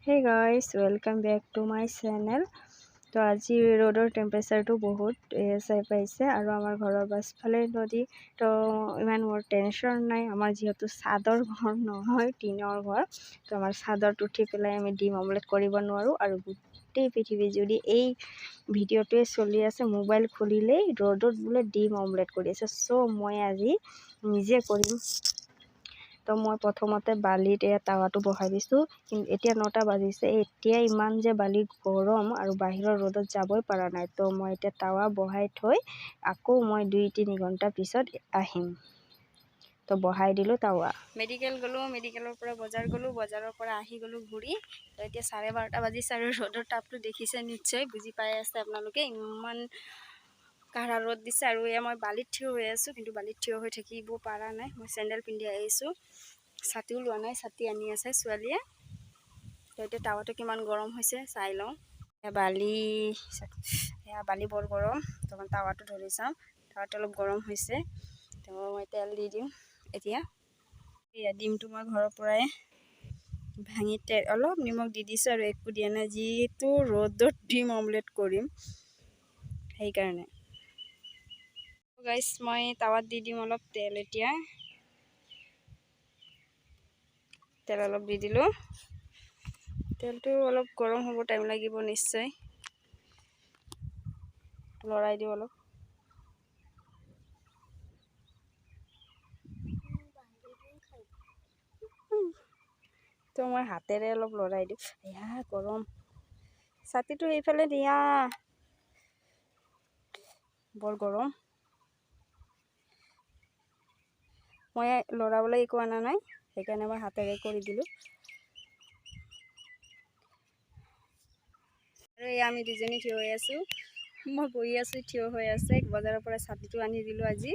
Hey guys, welcome back to my channel. তো আজি ৰ'দৰ টেম্পাৰেচাৰটো বহুত চাই পাইছে আৰু আমাৰ ঘৰৰ পাছফালে নদী। তো ইমান মোৰ টেনশ্যন নাই, আমাৰ যিহেতু চাদৰ ঘৰ নহয় টিনৰ ঘৰ। তো আমাৰ চাদৰটো উঠি পেলাই আমি ডিম অমলেট কৰিব নোৱাৰোঁ আৰু গোটেই পৃথিৱী যদি এই ভিডিঅ'টোৱে চলি আছে, মোবাইল খুলিলেই ৰ'দত বোলে ডিম অমলেট কৰি আছে। চ' মই আজি নিজে কৰিম। তো মই প্ৰথমতে বালিত টাৱাটো বহাই দিছোঁ, কিন্তু এতিয়া 9টা বাজিছে। এতিয়া ইমান যে বালি গৰম আৰু বাহিৰৰ ৰ'দত যাবই পৰা নাই। তো মই এতিয়া টাৱা বহাই থৈ আকৌ মই 2-3 ঘণ্টা পিছত আহিম। তো বহাই দিলোঁ টাৱা। মেডিকেল গ'লোঁ, মেডিকেলৰ পৰা বজাৰ গ'লোঁ, বজাৰৰ পৰা আহি গ'লোঁ ঘূৰি। তো এতিয়া 12:30 বাজিছে আৰু ৰ'দৰ তাপটো দেখিছে নিশ্চয়, বুজি পাই আছে আপোনালোকে। ইমান কাঢ়া ৰ'দ দিছে আৰু এয়া মই বালিত থিয় হৈ আছোঁ, কিন্তু বালিত থিয় হৈ থাকিব পৰা নাই। মই চেণ্ডেল পিন্ধি আহিছোঁ, ছাতিও লোৱা নাই, ছাতি আনি আছে ছোৱালীয়ে। তো এতিয়া টাৱাটো কিমান গৰম হৈছে চাই লওঁ। এয়া বালি বৰ গৰম। তো মই টাৱাটো ধৰি চাওঁ, টাৱাটো অলপ গৰম হৈছে। তো মই তেল দি দিওঁ এতিয়া। এয়া ডিমটো মই ঘৰৰ পৰাই ভাঙি অলপ নিমখ দি দিছোঁ আৰু একো দিয়া নাই, যিহেতু ৰ'দত ডিম অমলেট কৰিম সেইকাৰণে। গাইছ, মই টাৱাত দি দিম অলপ তেল। এতিয়া তেল অলপ দি দিলোঁ। তেলটো অলপ গৰম হ'ব, টাইম লাগিব নিশ্চয়। লৰাই দিওঁ অলপ। তো মই হাতেৰে অলপ লৰাই দিওঁ। এয়া গৰম, ছাতিটো সেইফালে দিয়া, বৰ গৰম। মই লৰাবলৈ একো অনা নাই, সেইকাৰণে মই হাতেৰে কৰি দিলোঁ। আৰু এই আমি দুজনী থিয় হৈ আছোঁ, মই বহি আছোঁ, থিয় হৈ আছে। বজাৰৰ পৰা ছাতিটো আনি দিলোঁ আজি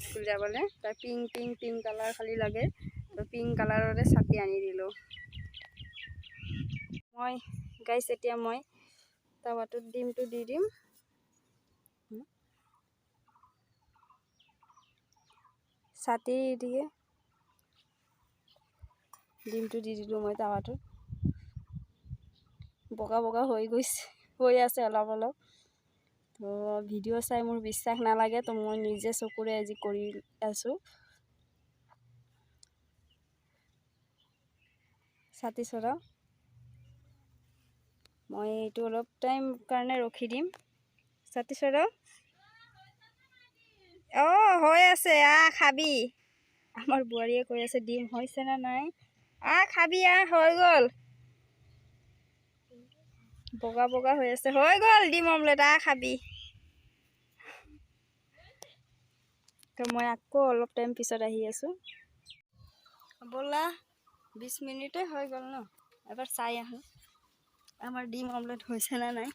স্কুল যাবলৈ। তাৰ পিংক কালাৰ খালি লাগে, তো পিংক কালাৰৰে ছাতি আনি দিলোঁ মই। গাইছ, এতিয়া মই টাৱাটোত ডিমটো দি দিম। ছাতি দিয়ে ডিমটো দি দিলোঁ মই টাৱাটোত। বগা বগা হৈ আছে অলপ অলপ। তো ভিডিঅ' চাই মোৰ বিশ্বাস নালাগে, তো মই নিজে চকুৰে আজি কৰি আছোঁ। ছাতি চৰাওঁ, মই এইটো অলপ টাইম কাৰণে ৰখি দিম। ছাতি চৰাওঁ, হৈ আছে, খাবি। আমাৰ বোৱাৰীয়ে কৈ আছে ডিম হৈছে নে নাই, খাবি, হৈ গ'ল। বগা বগা হৈ আছে, হৈ গ'ল ডিম অমলেট, খাবি। তো মই আকৌ অলপ টাইম পিছত আহি আছোঁ। ব'লা, 20 মিনিটে হৈ গ'ল ন, এবাৰ চাই আহোঁ আমাৰ ডিম অমলেট হৈছে নে নাই।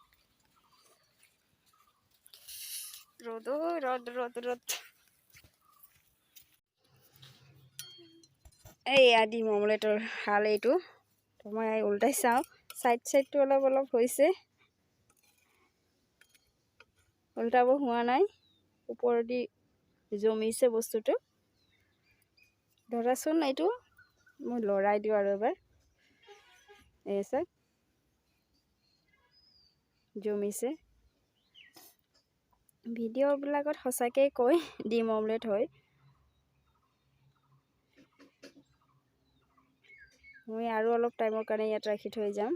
ৰ'দ ৰ'দ ৰ'দ ৰ'দ। এইয়া ডিম অমলেটৰ হাল এইটো। তো মই উল্টাই চাওঁ, ছাইডটো অলপ অলপ হৈছে, উল্টাব হোৱা নাই, ওপৰেদি জমিছে বস্তুটো। ধৰাচোন, এইটো মই লৰাই দিওঁ আৰু এবাৰ। এই চাওক, জমিছে। ভিডিঅ'বিলাকত সঁচাকৈ কয় ডিম অমলেট হয়। মই আৰু অলপ টাইমৰ কাৰণে ইয়াত ৰাখি থৈ যাম।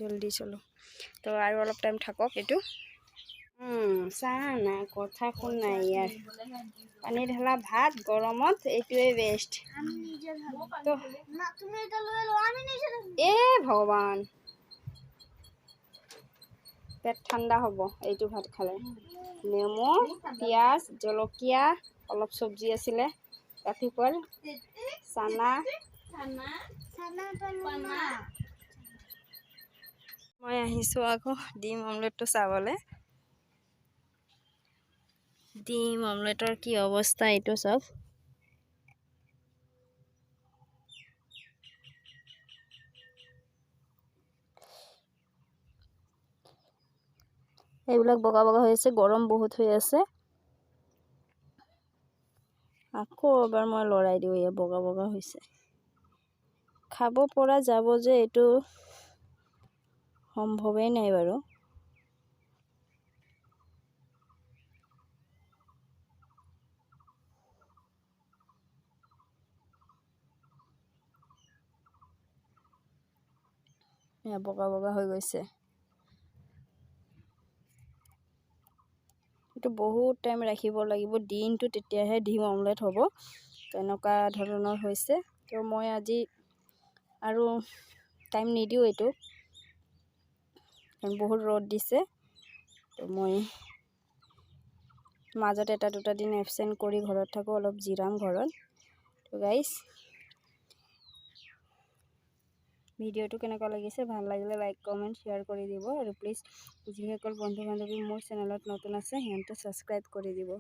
জলদি চলো। তো আৰু অলপ টাইম থাকক এইটো। চাহ নাই, কথা কোন নাই ইয়াৰ। পানী ঢালা ভাত গৰমত এইটোৱে বেষ্ট। ভগৱান, পেট ঠাণ্ডা হ'ব এইটো ভাত খালে। নেমু, পিঁয়াজ, জলকীয়া, অলপ চব্জি আছিলে ৰাতিপুৱাৰ, চানা। মই আহিছোঁ আকৌ ডিম অমলেটটো চাবলৈ। ডিম অমলেটৰ কি অৱস্থা এইটো চাওক। এইবিলাক বগা বগা হৈ আছে, গৰম বহুত হৈ আছে। আকৌ এবাৰ মই লৰাই দিওঁ, এয়া বগা বগা হৈছে। খাব পৰা যাব যে এইটো সম্ভৱেই নাই বাৰু। এয়া বগা বগা হৈ গৈছে। এইটো বহুত টাইম ৰাখিব লাগিব, দিনটো, তেতিয়াহে ডিম অমলেট হ'ব। তেনেকুৱা ধৰণৰ হৈছে। তো মই আজি আৰু টাইম নিদিওঁ এইটো, কাৰণ বহুত ৰ'দ দিছে। তো মই মাজত এটা দুটা দিন এবচেণ্ট কৰি ঘৰত থাকোঁ, অলপ জিৰাম ঘৰত। তো গাইজ, ভিডিঅ'টো কেনেকুৱা লাগিছে, ভাল লাগিলে লাইক কমেণ্ট শ্বেয়াৰ কৰি দিব। আৰু প্লিজ যিসকল বন্ধু বান্ধৱী মোৰ চেনেলত নতুন আছে সিহঁতে ছাবস্ক্ৰাইব কৰি দিব।